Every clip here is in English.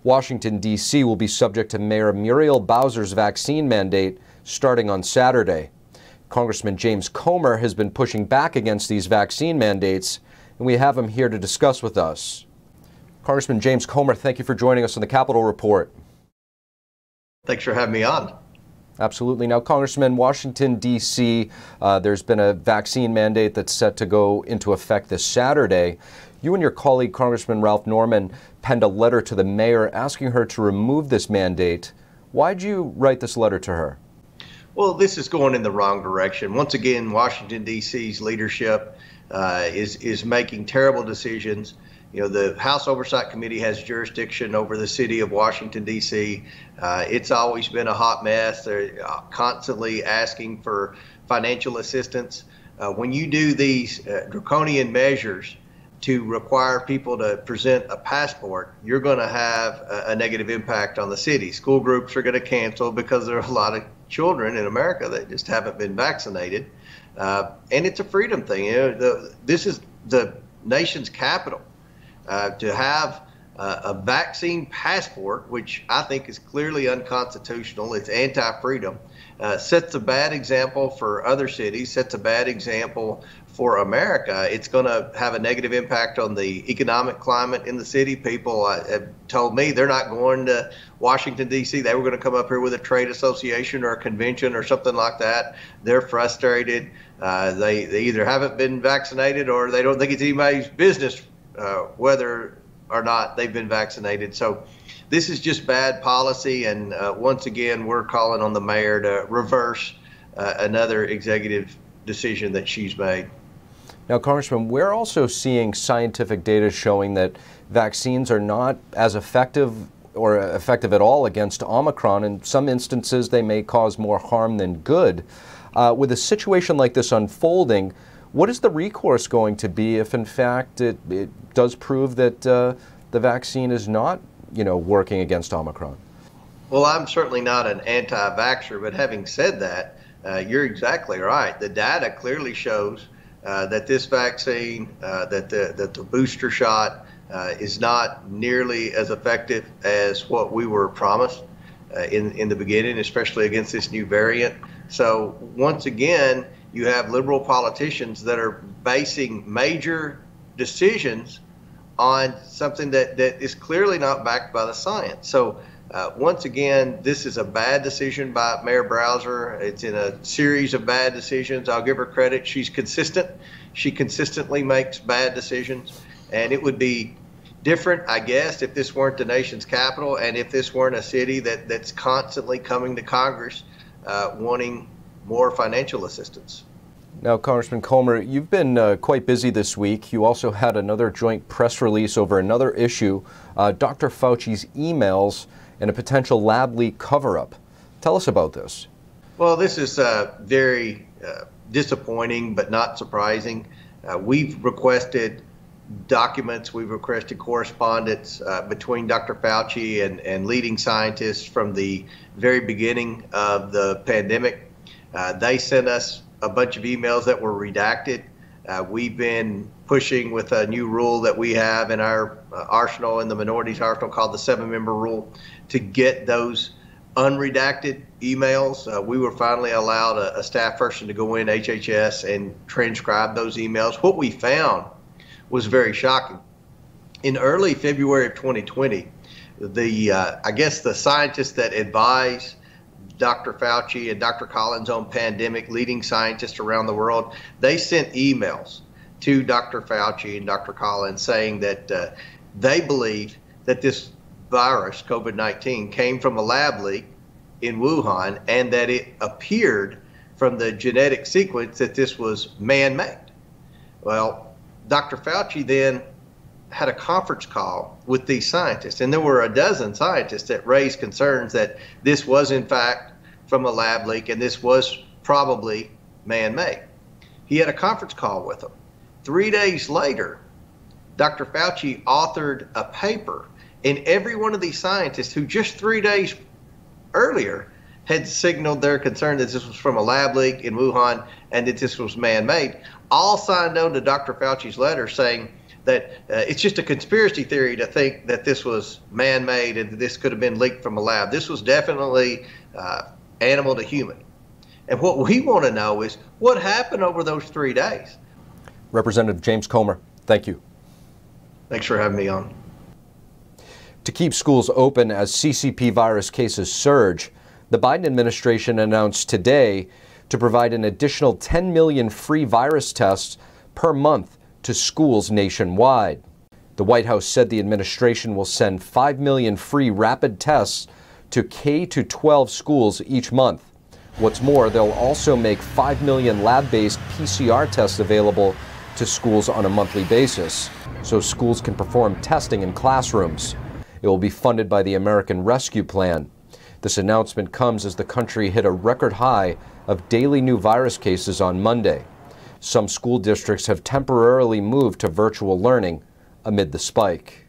Washington, D.C. will be subject to Mayor Muriel Bowser's vaccine mandate starting on Saturday. Congressman James Comer has been pushing back against these vaccine mandates, and we have him here to discuss with us. Congressman James Comer, thank you for joining us on the Capitol Report. Thanks for having me on. Absolutely. Now, Congressman, Washington, D.C., there's been a vaccine mandate that's set to go into effect this Saturday. You and your colleague, Congressman Ralph Norman, penned a letter to the mayor asking her to remove this mandate. Why'd you write this letter to her? Well, this is going in the wrong direction. Once again, Washington, D.C.'s leadership is making terrible decisions. You know, the House Oversight Committee has jurisdiction over the city of Washington, D.C. It's always been a hot mess. They're constantly asking for financial assistance. When you do these draconian measures to require people to present a passport, you're going to have a negative impact on the city. School groups are going to cancel because there are a lot of children in America that just haven't been vaccinated. And it's a freedom thing. You know, this is the nation's capital. To have a vaccine passport, which I think is clearly unconstitutional, it's anti-freedom, sets a bad example for other cities, sets a bad example for America. It's going to have a negative impact on the economic climate in the city. People have told me they're not going to Washington, D.C. They were going to come up here with a trade association or a convention or something like that. They're frustrated. They either haven't been vaccinated or they don't think it's anybody's business whether or not they've been vaccinated. So this is just bad policy, and once again, we're calling on the mayor to reverse another executive decision that she's made. Now, Congressman, we're also seeing scientific data showing that vaccines are not as effective or effective at all against Omicron. In some instances, they may cause more harm than good. With a situation like this unfolding, what is the recourse going to be if, in fact, it does prove that the vaccine is not, working against Omicron? Well, I'm certainly not an anti-vaxxer, but having said that, you're exactly right. The data clearly shows that this vaccine, that the booster shot is not nearly as effective as what we were promised in the beginning, especially against this new variant. So once again, you have liberal politicians that are basing major decisions on something that is clearly not backed by the science. So once again, this is a bad decision by Mayor Bowser. It's in a series of bad decisions. I'll give her credit. She's consistent. She consistently makes bad decisions. And it would be different, I guess, if this weren't the nation's capital and if this weren't a city that's constantly coming to Congress wanting more financial assistance. Now, Congressman Comer, you've been quite busy this week. You also had another joint press release over another issue, Dr. Fauci's emails and a potential lab leak cover-up. Tell us about this. Well, this is very disappointing, but not surprising. We've requested documents, we've requested correspondence between Dr. Fauci and leading scientists from the very beginning of the pandemic. They sent us a bunch of emails that were redacted. We've been pushing with a new rule that we have in our arsenal, in the minorities arsenal, called the 7-member rule, to get those unredacted emails. We were finally allowed a staff person to go in HHS and transcribe those emails. What we found was very shocking. In early February of 2020, I guess the scientists that advise Dr. Fauci and Dr. Collins on pandemic, leading scientists around the world, they sent emails to Dr. Fauci and Dr. Collins saying that they believed that this virus, COVID-19, came from a lab leak in Wuhan and that it appeared from the genetic sequence that this was man-made. Well, Dr. Fauci then had a conference call with these scientists, and there were a dozen scientists that raised concerns that this was in fact from a lab leak and this was probably man-made. He had a conference call with them. 3 days later, Dr. Fauci authored a paper, and every one of these scientists who just 3 days earlier had signaled their concern that this was from a lab leak in Wuhan and that this was man-made, all signed on to Dr. Fauci's letter saying that it's just a conspiracy theory to think that this was man-made and that this could have been leaked from a lab. This was definitely animal to human. And what we want to know is what happened over those 3 days. Representative James Comer, thank you. Thanks for having me on. To keep schools open as CCP virus cases surge, the Biden administration announced today to provide an additional 10 million free virus tests per month to schools nationwide. The White House said the administration will send 5 million free rapid tests to K-12 schools each month. What's more, they'll also make 5 million lab-based PCR tests available to schools on a monthly basis, so schools can perform testing in classrooms. It will be funded by the American Rescue Plan. This announcement comes as the country hit a record high of daily new virus cases on Monday. Some school districts have temporarily moved to virtual learning amid the spike.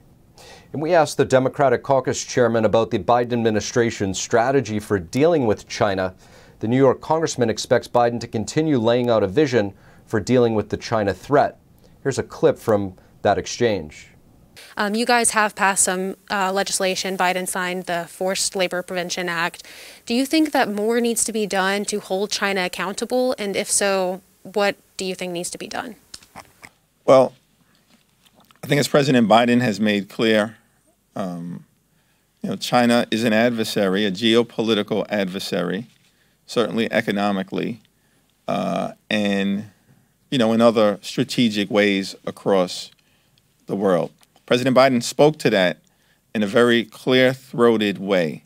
And we asked the Democratic Caucus chairman about the Biden administration's strategy for dealing with China. The New York congressman expects Biden to continue laying out a vision for dealing with the China threat. Here's a clip from that exchange. You guys have passed some legislation. Biden signed the Forced Labor Prevention Act. Do you think that more needs to be done to hold China accountable? And if so, what do you think needs to be done? Well, I think as President Biden has made clear, China is an adversary, a geopolitical adversary, certainly economically, and, in other strategic ways across the world. President Biden spoke to that in a very clear-throated way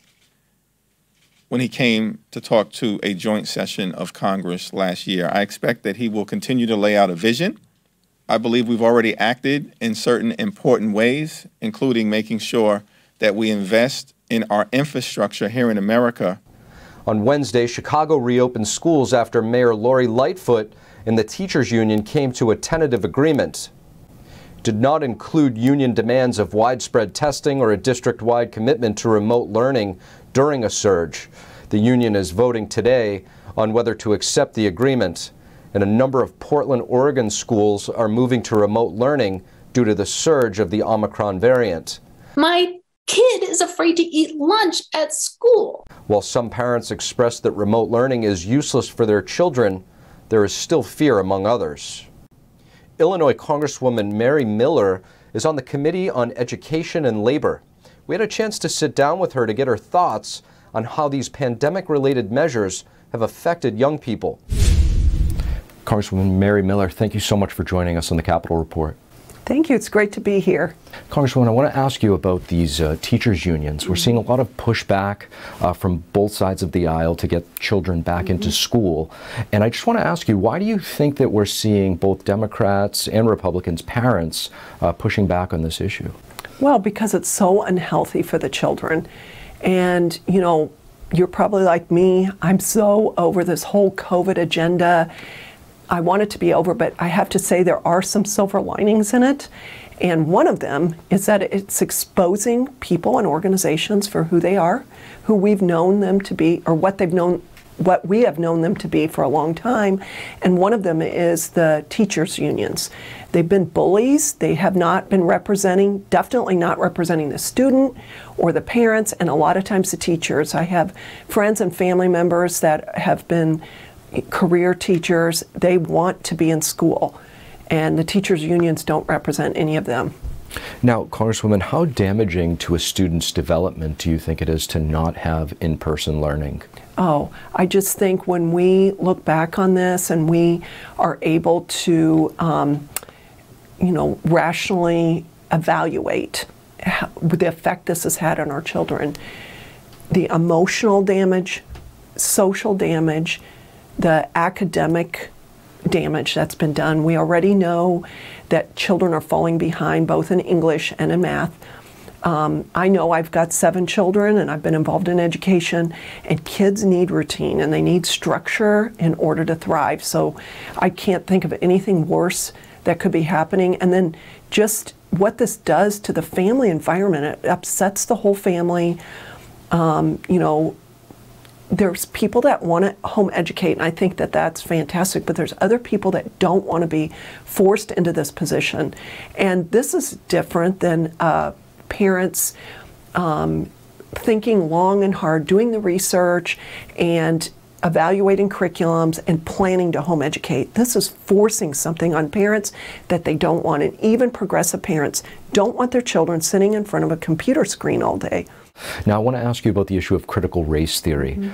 when he came to talk to a joint session of Congress last year. I expect that he will continue to lay out a vision. I believe we've already acted in certain important ways, including making sure that we invest in our infrastructure here in America. On Wednesday, Chicago reopened schools after Mayor Lori Lightfoot and the teachers union came to a tentative agreement. Did not include union demands of widespread testing or a district-wide commitment to remote learning during a surge. The union is voting today on whether to accept the agreement, and a number of Portland, Oregon schools are moving to remote learning due to the surge of the Omicron variant. My kid is afraid to eat lunch at school. While some parents express that remote learning is useless for their children, there is still fear among others. Illinois Congresswoman Mary Miller is on the Committee on Education and Labor. We had a chance to sit down with her to get her thoughts on how these pandemic-related measures have affected young people. Congresswoman Mary Miller, thank you so much for joining us on the Capitol Report. Thank you. It's great to be here. Congresswoman, I want to ask you about these teachers' unions. We're seeing a lot of pushback from both sides of the aisle to get children back into school. And I just want to ask you, why do you think that we're seeing both Democrats and Republicans, parents, pushing back on this issue? Well, because it's so unhealthy for the children. And, you're probably like me. I'm so over this whole COVID agenda. I want it to be over, but I have to say there are some silver linings in it. And one of them is that it's exposing people and organizations for who they are, who we've known them to be, or what we have known them to be for a long time. And one of them is the teachers' unions. They've been bullies. They have not been definitely not representing the student or the parents, and a lot of times the teachers. I have friends and family members that have been career teachers. They want to be in school, and the teachers' unions don't represent any of them. Now, Congresswoman, how damaging to a student's development do you think it is to not have in-person learning? Oh, I just think when we look back on this and we are able to, rationally evaluate the effect this has had on our children, the emotional damage, social damage, the academic damage that's been done. We already know that children are falling behind both in English and in math. I know I've got 7 children and I've been involved in education, and kids need routine and they need structure in order to thrive. So I can't think of anything worse that could be happening. And then just what this does to the family environment, it upsets the whole family. there's people that want to home educate, and I think that that's fantastic, but there's other people that don't want to be forced into this position. And this is different than parents thinking long and hard, doing the research and evaluating curriculums and planning to home educate. This is forcing something on parents that they don't want, and even progressive parents don't want their children sitting in front of a computer screen all day. Now, I want to ask you about the issue of critical race theory.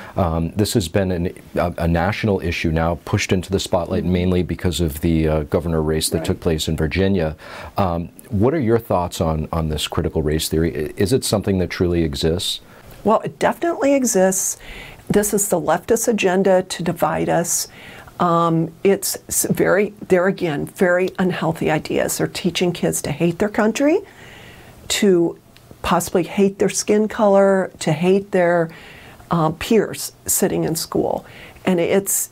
This has been a national issue now, pushed into the spotlight mainly because of the governor race that took place in Virginia. What are your thoughts on this critical race theory? Is it something that truly exists? Well, it definitely exists. This is the leftist agenda to divide us. It's there again, very unhealthy ideas. They're teaching kids to hate their country, to possibly hate their skin color, to hate their peers sitting in school. And it's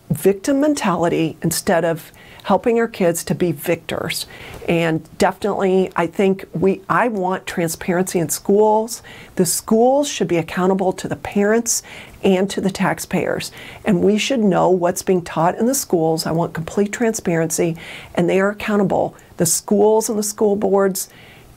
victim mentality instead of helping our kids to be victors. And definitely, I think I want transparency in schools. The schools should be accountable to the parents and to the taxpayers. And we should know what's being taught in the schools. I want complete transparency, and they are accountable. The schools and the school boards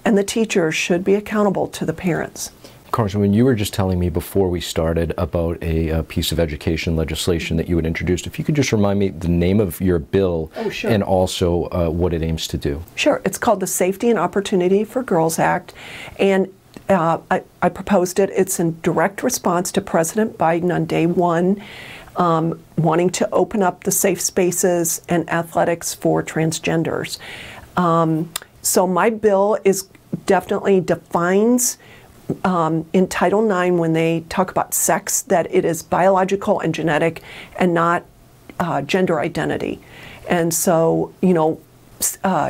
and the teachers should be accountable to the parents. Congresswoman, you were just telling me before we started about a piece of education legislation that you had introduced. If you could just remind me the name of your bill and also what it aims to do. Sure. It's called the Safety and Opportunity for Girls Act, and I proposed it. It's in direct response to President Biden on day one, wanting to open up the safe spaces and athletics for transgenders. So my bill definitely defines in Title IX, when they talk about sex, that it is biological and genetic and not gender identity. And so,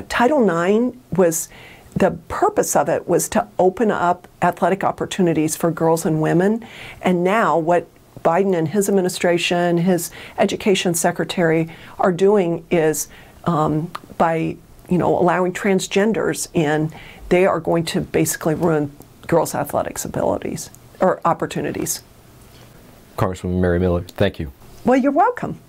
Title IX the purpose of it was to open up athletic opportunities for girls and women. And now what Biden and his administration, his education secretary are doing is by allowing transgenders in, they are going to basically ruin girls' athletics abilities or opportunities. Congresswoman Mary Miller, thank you. Well, you're welcome.